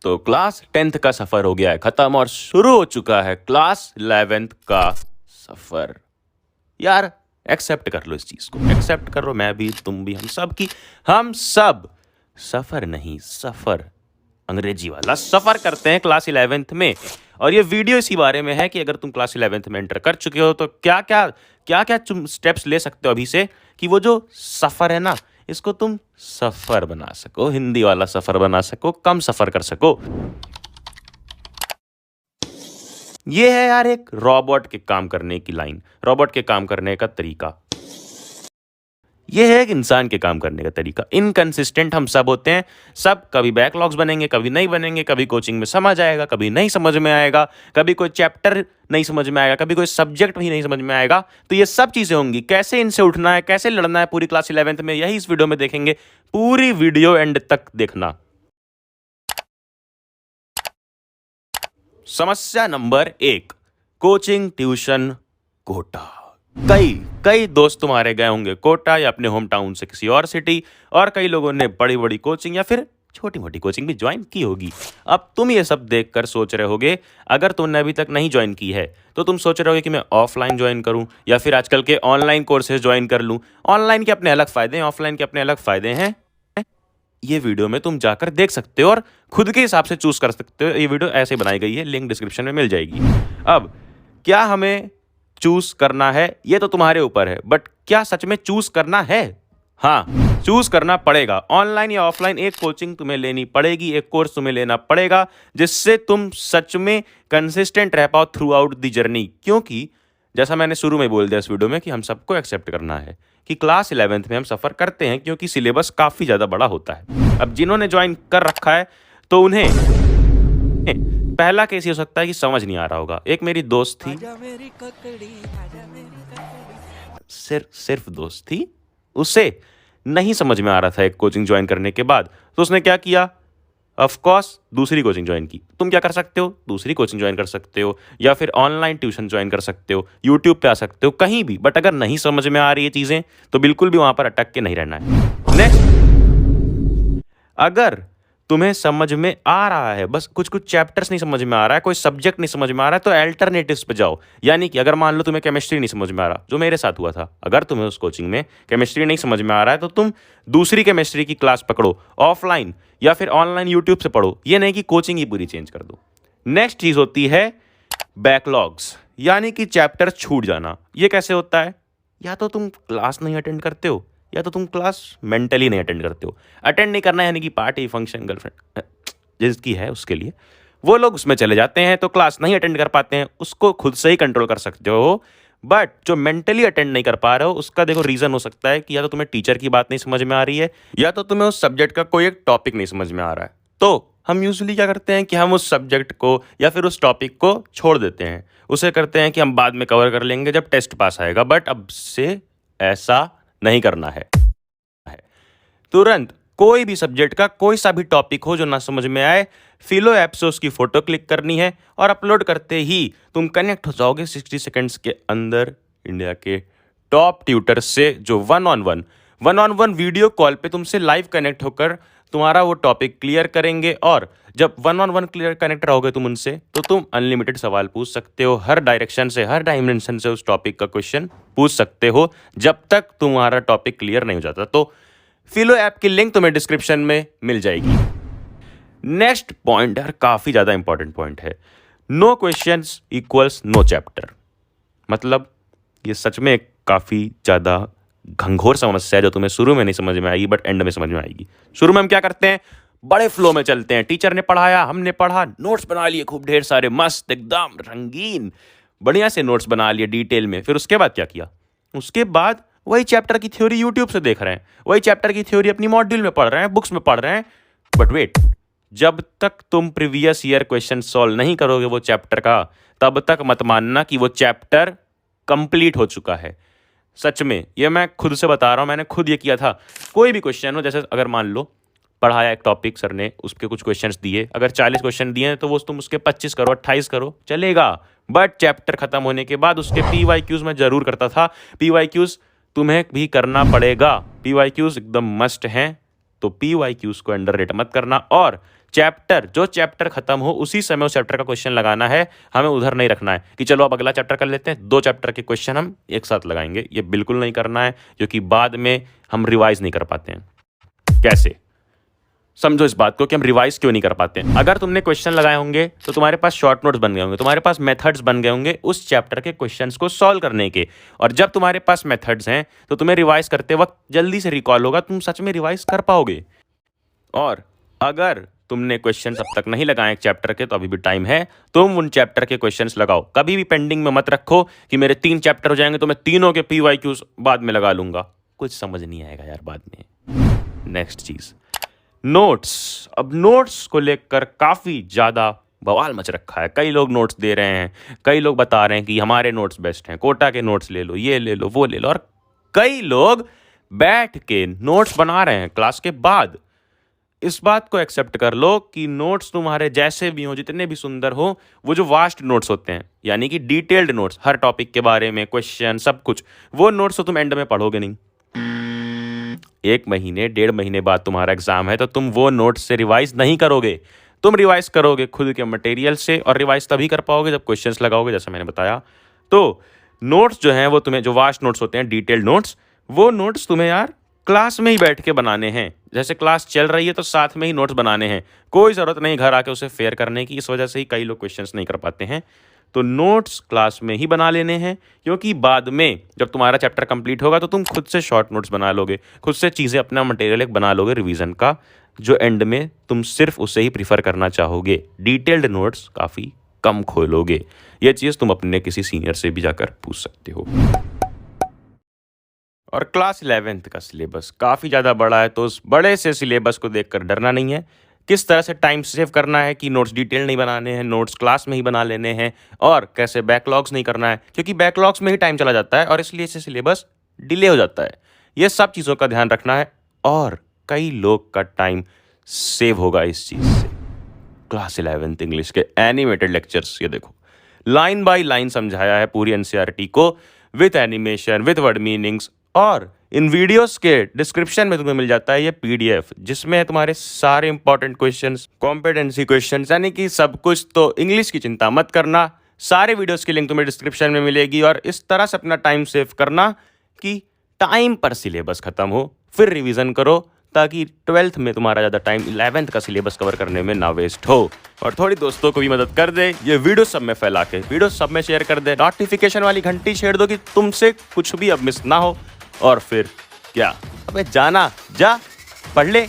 तो class 10th का सफर हो गया है खत्म और शुरू हो चुका है क्लास 11th का सफर। यार एक्सेप्ट कर लो इस चीज को, एक्सेप्ट करो, मैं भी, तुम भी, हम सब सफर नहीं सफर, अंग्रेजी वाला सफर करते हैं क्लास 11th में। और ये वीडियो इसी बारे में है कि अगर तुम क्लास 11th में एंटर कर चुके हो तो क्या क्या तुम स्टेप्स ले सकते हो अभी से कि वो जो सफर है ना, इसको तुम सफर बना सको, हिंदी वाला सफर बना सको, कम सफर कर सको। ये है यार एक रोबोट के काम करने की लाइन, रोबोट के काम करने का तरीका। ये है एक इंसान के काम करने का तरीका। इनकंसिस्टेंट हम सब होते हैं, सब कभी बैकलॉग्स बनेंगे, कभी नहीं बनेंगे, कभी कोचिंग में समझ आएगा, कभी नहीं समझ में आएगा, कभी कोई चैप्टर नहीं समझ में आएगा, कभी कोई सब्जेक्ट भी नहीं समझ में आएगा। तो ये सब चीजें होंगी, कैसे इनसे उठना है, कैसे लड़ना है पूरी क्लास 11th में, यही इस वीडियो में देखेंगे। पूरी वीडियो एंड तक देखना। समस्या नंबर 1, कोचिंग ट्यूशन कोटा। कई दोस्त तुम्हारे गए होंगे कोटा या अपने होम टाउन से किसी और सिटी, और कई लोगों ने बड़ी बड़ी कोचिंग या फिर छोटी मोटी कोचिंग भी ज्वाइन की होगी। अब तुम ये सब देखकर सोच रहे होगे, अगर तुमने अभी तक नहीं ज्वाइन की है तो तुम सोच रहे होगे कि मैं ऑफलाइन ज्वाइन करूं या फिर आजकल के ऑनलाइन कोर्सेज ज्वाइन कर लूं। ऑनलाइन के अपने अलग फायदे हैं, ऑफलाइन के अपने अलग फायदे हैं। ये वीडियो में तुम जाकर देख सकते हो और खुद के हिसाब से चूज कर सकते हो। ये वीडियो ऐसे बनाई गई है, लिंक डिस्क्रिप्शन में मिल जाएगी। अब क्या हमें चूज करना है ये तो तुम्हारे ऊपर है, बट क्या सच में चूज करना है? हाँ, चूज करना पड़ेगा। ऑनलाइन या ऑफलाइन एक कोचिंग तुम्हें लेनी पड़ेगी, एक कोर्स तुम्हें लेना पड़ेगा, जिससे तुम सच में कंसिस्टेंट रह पाओ थ्रू आउट द जर्नी। क्योंकि जैसा मैंने शुरू में बोल दिया इस वीडियो में कि हम सबको एक्सेप्ट करना है कि क्लास 11th में हम सफर करते हैं, क्योंकि सिलेबस काफी ज्यादा बड़ा होता है। अब जिन्होंने ज्वाइन कर रखा है तो उन्हें पहला केस ये हो सकता है कि समझ नहीं आ रहा होगा। एक मेरी दोस्त थी, सिर्फ दोस्त थी, उसे नहीं समझ में आ रहा था एक कोचिंग ज्वाइन करने के बाद, तो उसने क्या किया? ऑफ कोर्स दूसरी कोचिंग ज्वाइन की। तुम क्या कर सकते हो? दूसरी कोचिंग ज्वाइन कर सकते हो या फिर ऑनलाइन ट्यूशन ज्वाइन कर सकते हो, यूट्यूब पे आ सकते हो, कहीं भी। बट अगर नहीं समझ में आ रही है चीजें तो बिल्कुल भी वहां पर अटक के नहीं रहना है। नेक्स्ट, अगर तुम्हें समझ में आ रहा है, बस कुछ चैप्टर्स नहीं समझ में आ रहा है, कोई सब्जेक्ट नहीं समझ में आ रहा है, तो अल्टरनेटिव्स पे जाओ। यानी कि अगर मान लो तुम्हें केमिस्ट्री नहीं समझ में आ रहा, जो मेरे साथ हुआ था, अगर तुम्हें उस कोचिंग में केमिस्ट्री नहीं समझ में आ रहा है तो तुम दूसरी केमिस्ट्री की क्लास पकड़ो, ऑफलाइन या फिर ऑनलाइन यूट्यूब से पढ़ो। ये नहीं कि कोचिंग ही पूरी चेंज कर दो। नेक्स्ट चीज होती है बैकलॉग्स, यानी कि चैप्टर छूट जाना। ये कैसे होता है? या तो तुम क्लास नहीं अटेंड करते हो या तो तुम क्लास मेंटली नहीं अटेंड करते हो। अटेंड नहीं करना यानी कि पार्टी, फंक्शन, गर्लफ्रेंड जिसकी है उसके लिए, वो लोग उसमें चले जाते हैं तो क्लास नहीं अटेंड कर पाते हैं। उसको खुद से ही कंट्रोल कर सकते हो। बट जो मेंटली अटेंड नहीं कर पा रहे हो, उसका देखो रीजन हो सकता है कि या तो तुम्हें टीचर की बात नहीं समझ में आ रही है या तो तुम्हें उस सब्जेक्ट का कोई एक टॉपिक नहीं समझ में आ रहा है। तो हम यूजुअली क्या करते हैं कि हम उस सब्जेक्ट को या फिर उस टॉपिक को छोड़ देते हैं। उसे करते हैं कि हम बाद में कवर कर लेंगे जब टेस्ट पास आएगा। बट अब से ऐसा नहीं करना है। तुरंत कोई भी सब्जेक्ट का कोई सा भी टॉपिक हो जो ना समझ में आए, फिलो ऐप से उसकी फोटो क्लिक करनी है और अपलोड करते ही तुम कनेक्ट हो जाओगे 60 सेकंड्स के अंदर इंडिया के टॉप ट्यूटर से, जो one on one video call पे तुमसे लाइव कनेक्ट होकर तुम्हारा वो टॉपिक क्लियर करेंगे। और जब one on one clear connect रहोगे तुम उनसे, तो तुम अनलिमिटेड सवाल पूछ सकते हो, हर डायरेक्शन से, हर डायमेंशन से उस टॉपिक का क्वेश्चन पूछ सकते हो जब तक तुम्हारा टॉपिक क्लियर नहीं हो जाता। तो फिलो ऐप की लिंक तुम्हें डिस्क्रिप्शन में मिल जाएगी। नेक्स्ट पॉइंट यार काफी ज्यादा इंपॉर्टेंट पॉइंट है, no questions equals no chapter. मतलब ये सच में काफी ज्यादा घंघोर समस्या है जो तुम्हें शुरू में नहीं समझ में आएगी बट एंड में समझ में आएगी। शुरू में हम क्या करते हैं? बड़े फ्लो में चलते हैं, टीचर ने पढ़ाया, हमने पढ़ा, नोट्स बना लिए खूब ढेर सारे, मस्त एकदम रंगीन बढ़िया से नोट्स बना लिए डिटेल में। फिर उसके बाद क्या किया? उसके बाद वही चैप्टर की थ्योरी यूट्यूब से देख रहे हैं, वही चैप्टर की थ्योरी अपनी मॉड्यूल में पढ़ रहे हैं, बुक्स में पढ़ रहे हैं। बट वेट, जब तक तुम प्रीवियस ईयर क्वेश्चन सॉल्व नहीं करोगे वो चैप्टर का, तब तक मत मानना कि वो चैप्टर कंप्लीट हो चुका है। सच में ये मैं खुद से बता रहा हूं, मैंने खुद ये किया था। कोई भी क्वेश्चन हो, जैसे अगर मान लो पढ़ाया एक टॉपिक सर ने, उसके कुछ क्वेश्चंस दिए, अगर 40 क्वेश्चन दिए तो वो तुम उसके 25 करो, 28 करो, चलेगा। बट चैप्टर खत्म होने के बाद उसके PYQs मैं जरूर करता था। PYQs तुम्हें भी करना पड़ेगा, PYQs एकदम मस्ट हैं। तो PYQs को अंडररेट मत करना। और चैप्टर जो चैप्टर खत्म हो उसी समय उस चैप्टर का क्वेश्चन लगाना है, हमें उधर नहीं रखना है कि चलो अब अगला चैप्टर कर लेते हैं, 2 चैप्टर के क्वेश्चन हम एक साथ लगाएंगे। ये बिल्कुल नहीं करना है, क्योंकि बाद में हम रिवाइज नहीं कर पाते हैं। कैसे समझो इस बात को कि हम रिवाइज क्यों नहीं कर पाते हैं। अगर तुमने क्वेश्चन लगाए होंगे तो तुम्हारे पास शॉर्ट नोट्स बन गए होंगे, तुम्हारे पास मेथड्स बन गए होंगे उस चैप्टर के क्वेश्चंस को सॉल्व करने के, और जब तुम्हारे पास मेथड्स हैं तो तुम्हें रिवाइज करते वक्त जल्दी से रिकॉल होगा, तुम सच में रिवाइज कर पाओगे। और अगर तुमने क्वेश्चंस अब तक नहीं लगाए एक चैप्टर के तो अभी भी टाइम है, तुम उन चैप्टर के क्वेश्चंस लगाओ। कभी भी पेंडिंग में मत रखो कि मेरे 3 चैप्टर हो जाएंगे तो मैं तीनों के PYQs बाद में लगा लूंगा, कुछ समझ नहीं आएगा यार बाद में। नेक्स्ट चीज, नोट्स। अब नोट्स को लेकर काफी ज्यादा बवाल मच रखा है। कई लोग नोट्स दे रहे हैं, कई लोग बता रहे हैं कि हमारे नोट्स बेस्ट हैं, कोटा के नोट्स ले लो, ये ले लो, वो ले लो, और कई लोग बैठ के नोट्स बना रहे हैं क्लास के बाद। इस बात को एक्सेप्ट कर लो कि नोट्स तुम्हारे जैसे भी हो, जितने भी सुंदर हो, वो जो वास्ट नोट्स होते हैं, यानी कि डिटेल्ड नोट्स, हर टॉपिक के बारे में क्वेश्चन सब कुछ, वो नोट्स तो तुम एंड में पढ़ोगे नहीं। 1 महीने 1.5 महीने बाद तुम्हारा एग्जाम है तो तुम वो नोट्स से रिवाइज नहीं करोगे, तुम रिवाइज करोगे खुद के मटेरियल से, और रिवाइज तभी कर पाओगे जब क्वेश्चंस लगाओगे, जैसा मैंने बताया। तो नोट्स जो हैं वो तुम्हें, जो वास्ट नोट्स होते हैं, डिटेल्ड नोट्स, वो नोट्स तुम्हें यार क्लास में ही बैठ के बनाने हैं। जैसे क्लास चल रही है तो साथ में ही नोट्स बनाने हैं, कोई ज़रूरत नहीं घर आके उसे फेयर करने की। इस वजह से ही कई लोग क्वेश्चंस नहीं कर पाते हैं। तो नोट्स क्लास में ही बना लेने हैं, क्योंकि बाद में जब तुम्हारा चैप्टर कंप्लीट होगा तो तुम खुद से शॉर्ट नोट्स बना लोगे, खुद से चीज़ें, अपना मटेरियल एक बना लोगे रिवीजन का, जो एंड में तुम सिर्फ उसे ही प्रीफर करना चाहोगे। डिटेल्ड नोट्स काफ़ी कम खोलोगे। ये चीज़ तुम अपने किसी सीनियर से भी जाकर पूछ सकते हो। और क्लास 11th का सिलेबस काफ़ी ज़्यादा बड़ा है, तो उस बड़े से सिलेबस को देखकर डरना नहीं है। किस तरह से टाइम सेव करना है कि नोट्स डिटेल नहीं बनाने हैं, नोट्स क्लास में ही बना लेने हैं, और कैसे बैकलॉग्स नहीं करना है, क्योंकि बैकलॉग्स में ही टाइम चला जाता है और इसलिए इससे सिलेबस डिले हो जाता है। ये सब चीज़ों का ध्यान रखना है, और कई लोग का टाइम सेव होगा इस चीज़ से। क्लास 11th इंग्लिश के एनिमेटेड लेक्चर्स, ये देखो, लाइन बाय लाइन समझाया है पूरी NCERT को, with animation, with word meanings, और इन वीडियोस के डिस्क्रिप्शन में तुम्हें मिल जाता है ये PDF, जिसमें तुम्हारे सारे इंपॉर्टेंट क्वेश्चंस, कॉम्पिटेंसी क्वेश्चंस, यानी कि सब कुछ। तो इंग्लिश की चिंता मत करना, सारे वीडियोस की लिंक तुम्हें डिस्क्रिप्शन में मिलेगी, और इस तरह से अपना टाइम सेव करना कि टाइम पर सिलेबस खत्म हो, फिर रिवीजन करो, ताकि 12th में तुम्हारा ज़्यादा टाइम 11th का सिलेबस कवर करने में ना वेस्ट हो। और थोड़ी दोस्तों को भी मदद कर दे, ये वीडियो सब में फैला के, वीडियो सब में शेयर कर दे, नोटिफिकेशन वाली घंटी छेड़ दो कि तुमसे कुछ भी अब मिस ना हो। और फिर क्या, अबे जाना, जा पढ़ ले।